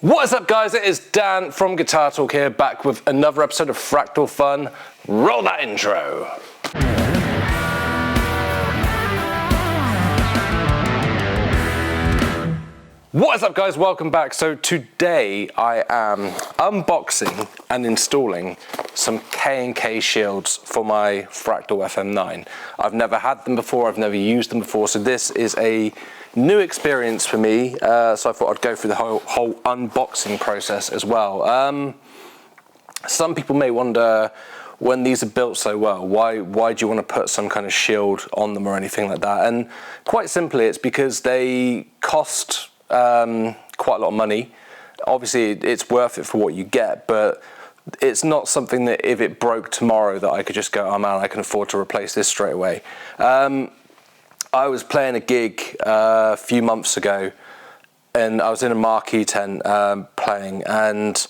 What is up, guys? It is Dan from Guitar Talk here, back with another episode of Fractal Fun. Roll that intro. What is up, guys? Welcome back. So today I am unboxing and installing some KNK Shields for my Fractal FM9. I've never had them before, I've never used them before, so this is a new experience for me, so I thought I'd go through the whole unboxing process as well. Some people may wonder, when these are built so well, why do you want to put some kind of shield on them or anything like that? And quite simply, it's because they cost quite a lot of money. Obviously, it's worth it for what you get, but it's not something that if it broke tomorrow that I could just go, oh man, I can afford to replace this straight away. I was playing a gig a few months ago, and I was in a marquee tent playing, and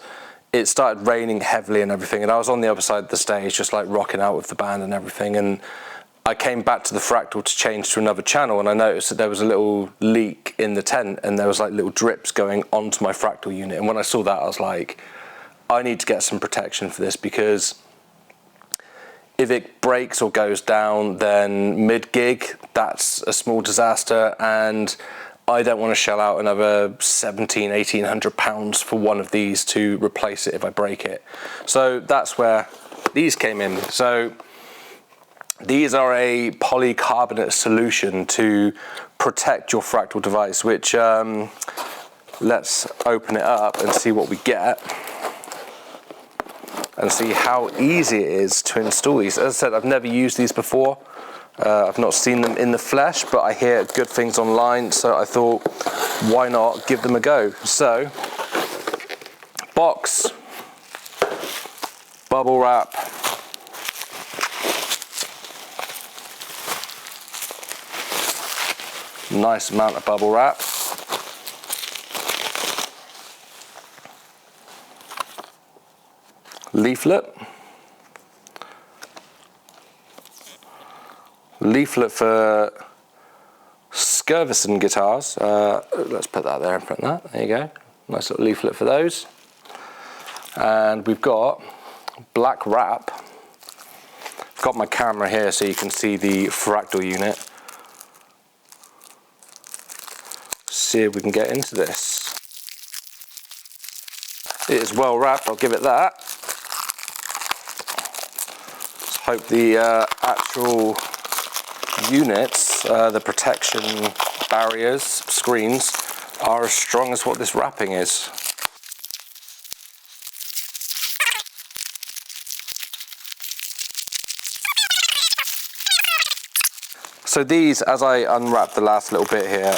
it started raining heavily and everything, and I was on the other side of the stage just like rocking out with the band and everything, and I came back to the Fractal to change to another channel, and I noticed that there was a little leak in the tent, and there was like little drips going onto my Fractal unit, and when I saw that I was like, I need to get some protection for this, because if it breaks or goes down, then mid-gig, that's a small disaster, and I don't want to shell out another £1,800 for one of these to replace it if I break it. So that's where these came in. So these are a polycarbonate solution to protect your Fractal device, which let's open it up and see what we get, and see how easy it is to install these. As I said, I've never used these before. I've not seen them in the flesh, but I hear good things online, so I thought, why not give them a go? So, box, bubble wrap, nice amount of bubble wrap. Leaflet for Skirvison guitars. Let's put that there in front of that. There you go. Nice little leaflet for those. And we've got black wrap. I've got my camera here so you can see the Fractal unit. See if we can get into this. It is well wrapped, I'll give it that. Hope the actual units, the protection barriers, screens, are as strong as what this wrapping is. So these, as I unwrap the last little bit here,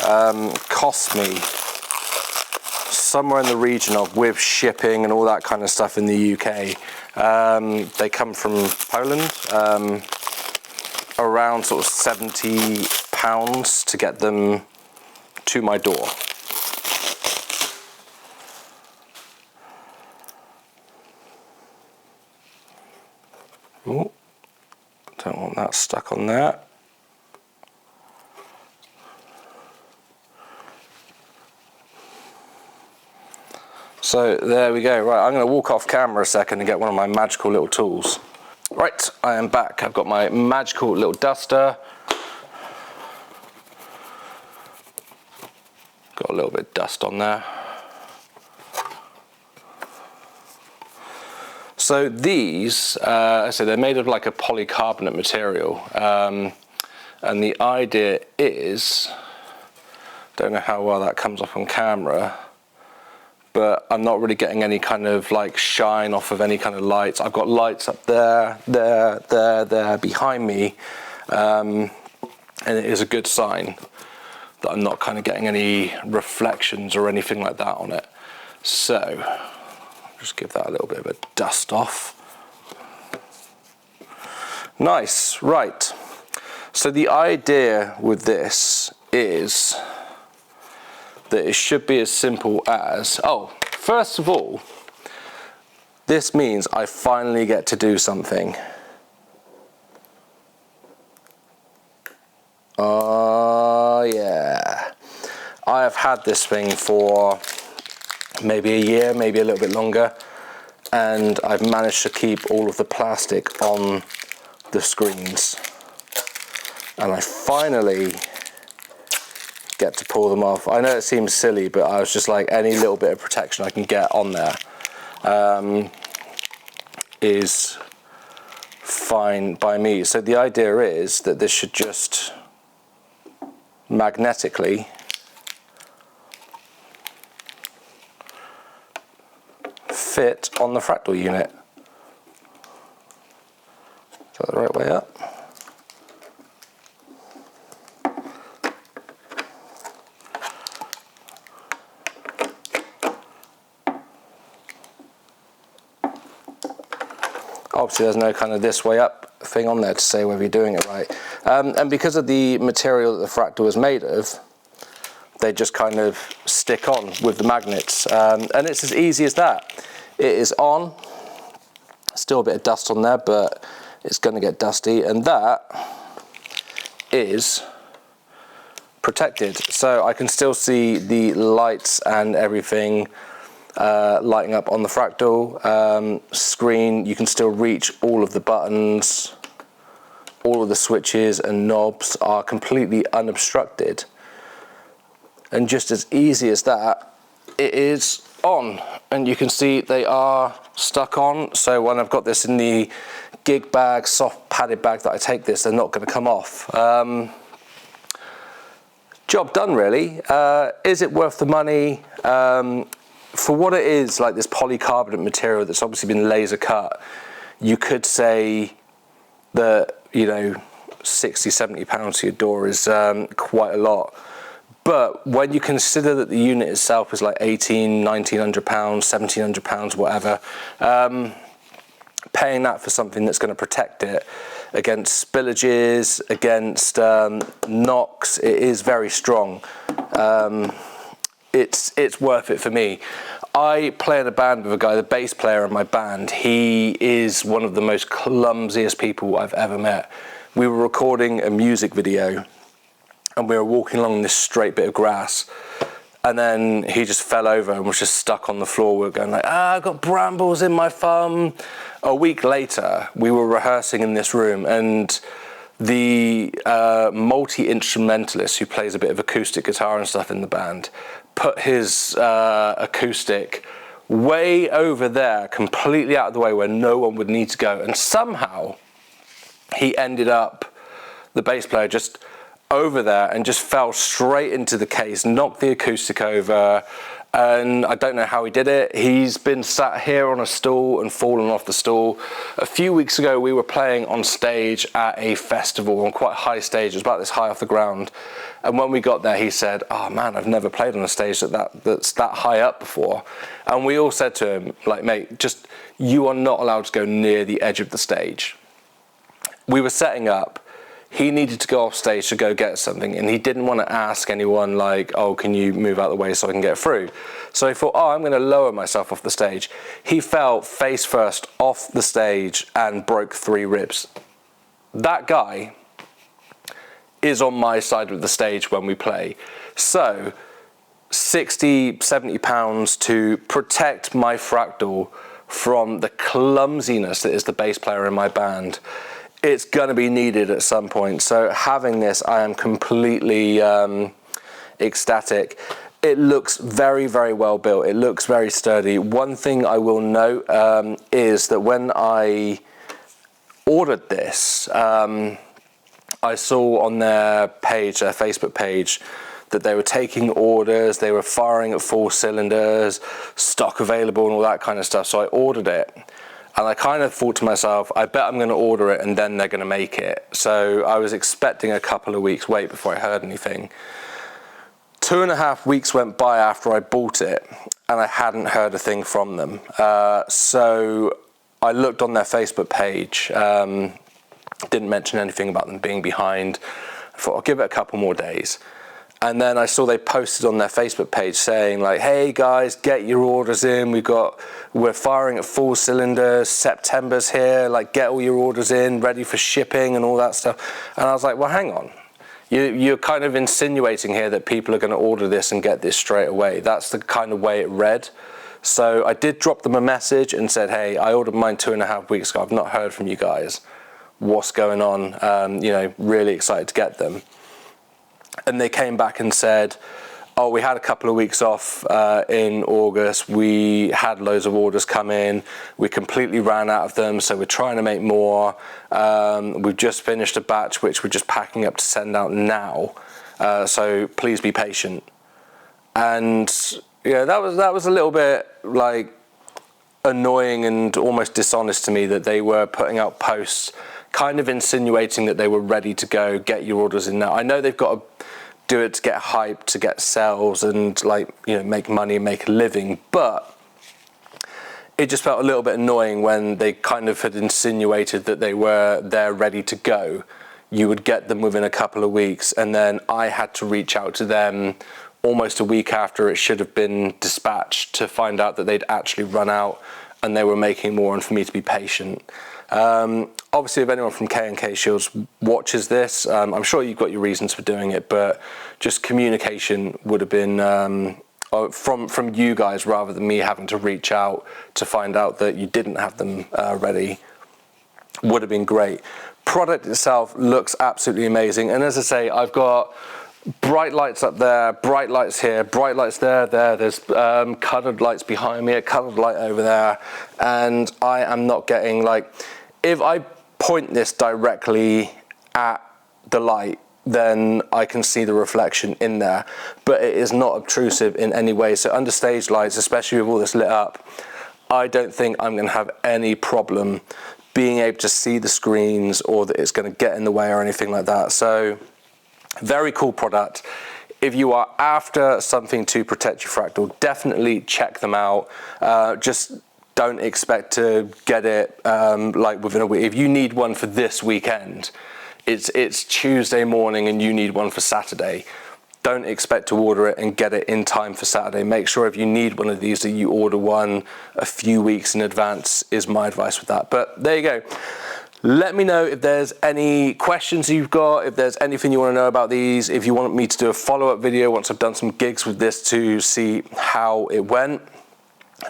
cost me somewhere in the region of, with shipping and all that kind of stuff in the UK, they come from Poland, around sort of £70 to get them to my door. Oh, don't want that stuck on there. So there we go. Right, I'm going to walk off camera a second and get one of my magical little tools. Right, I am back. I've got my magical little duster. Got a little bit of dust on there. So these, I said, they're made of like a polycarbonate material. And the idea is, don't know how well that comes up on camera, but I'm not really getting any kind of like shine off of any kind of lights. I've got lights up there, there, behind me, and it is a good sign that I'm not kind of getting any reflections or anything like that on it. So, just give that a little bit of a dust off. Nice, right. So the idea with this is that it should be as simple as, oh, first of all, this means I finally get to do something. Oh yeah. I have had this thing for maybe a year, maybe a little bit longer, and I've managed to keep all of the plastic on the screens. And I finally get to pull them off. I know it seems silly, but I was just like, any little bit of protection I can get on there is fine by me. So the idea is that this should just magnetically fit on the fractal unit. Is that the right way up? Obviously there's no kind of this way up thing on there to say whether you're doing it right. And because of the material that the fractal is made of, they just kind of stick on with the magnets. And it's as easy as that. It is on, still a bit of dust on there, but it's going to get dusty, and that is protected. So I can still see the lights and everything lighting up on the fractal screen. You can still reach all of the buttons, all of the switches and knobs are completely unobstructed. And just as easy as that, it is on. And you can see they are stuck on. So when I've got this in the gig bag, soft padded bag that I take this, they're not going to come off. Job done, really. Is it worth the money? For what it is, like this polycarbonate material that's obviously been laser cut, you could say that, you know, 60, 70 pounds to your door is quite a lot. But when you consider that the unit itself is like 1900 pounds, 1700 pounds, whatever, paying that for something that's going to protect it against spillages, against knocks, it is very strong. It's worth it for me. I play in a band with a guy, the bass player in my band. He is one of the most clumsiest people I've ever met. We were recording a music video and we were walking along this straight bit of grass, and then he just fell over and was just stuck on the floor. We were going like, I've got brambles in my thumb. A week later, we were rehearsing in this room, and the multi-instrumentalist who plays a bit of acoustic guitar and stuff in the band put his acoustic way over there, completely out of the way where no one would need to go. And somehow he ended up, the bass player, just over there and just fell straight into the case, knocked the acoustic over, and I don't know how he did it. He's been sat here on a stool and fallen off the stool. A few weeks ago we were playing on stage at a festival, on quite a high stage. It was about this high off the ground, and when we got there he said, oh man, I've never played on a stage that's that high up before. And we all said to him, like, mate, just, you are not allowed to go near the edge of the stage. We were setting up. He needed to go off stage to go get something, and he didn't want to ask anyone like, oh, can you move out of the way so I can get through? So he thought, oh, I'm going to lower myself off the stage. He fell face first off the stage and broke 3 ribs. That guy is on my side of the stage when we play. So 60, 70 pounds to protect my fractal from the clumsiness that is the bass player in my band. It's going to be needed at some point. So having this, I am completely ecstatic. It looks very, very well built. It looks very sturdy. One thing I will note is that when I ordered this, I saw on their page, their Facebook page, that they were taking orders, they were firing at full cylinders, stock available and all that kind of stuff. So I ordered it. And I kind of thought to myself, I bet I'm going to order it and then they're going to make it. So I was expecting a couple of weeks wait before I heard anything. 2.5 weeks went by after I bought it and I hadn't heard a thing from them. So I looked on their Facebook page, didn't mention anything about them being behind. I thought I'll give it a couple more days. And then I saw they posted on their Facebook page saying like, hey guys, get your orders in. We're firing at full cylinders. September's here. Like, get all your orders in, ready for shipping and all that stuff. And I was like, well, hang on. you're kind of insinuating here that people are going to order this and get this straight away. That's the kind of way it read. So I did drop them a message and said, hey, I ordered mine 2.5 weeks ago. I've not heard from you guys. What's going on? You know, really excited to get them. And they came back and said, oh, we had a couple of weeks off in August. We had loads of orders come in. We completely ran out of them, so we're trying to make more. We've just finished a batch, which we're just packing up to send out now. So please be patient. And yeah, that was a little bit like annoying and almost dishonest to me that they were putting out posts kind of insinuating that they were ready to go, get your orders in now. I know they've got to do it to get hype, to get sales and like, you know, make money and make a living, but it just felt a little bit annoying when they kind of had insinuated that they were there ready to go. You would get them within a couple of weeks, and then I had to reach out to them almost a week after it should have been dispatched to find out that they'd actually run out and they were making more, and for me to be patient. Obviously, if anyone from KNK Shields watches this, I'm sure you've got your reasons for doing it, but just communication would have been from you guys rather than me having to reach out to find out that you didn't have them ready would have been great. Product itself looks absolutely amazing, and as I say, I've got bright lights up there, bright lights here, bright lights there. There's coloured lights behind me, a coloured light over there, and I am not getting like, if I point this directly at the light, then I can see the reflection in there, but it is not obtrusive in any way. So under stage lights, especially with all this lit up, I don't think I'm going to have any problem being able to see the screens or that it's going to get in the way or anything like that. So very cool product. If you are after something to protect your fractal, definitely check them out. Just don't expect to get it like within a week. If you need one for this weekend, it's Tuesday morning and you need one for Saturday, don't expect to order it and get it in time for Saturday. Make sure if you need one of these that you order one a few weeks in advance is my advice with that. But there you go. Let me know if there's any questions you've got, if there's anything you want to know about these, if you want me to do a follow-up video once I've done some gigs with this to see how it went,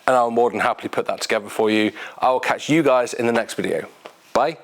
and I'll more than happily put that together for you. I'll catch you guys in the next video. Bye.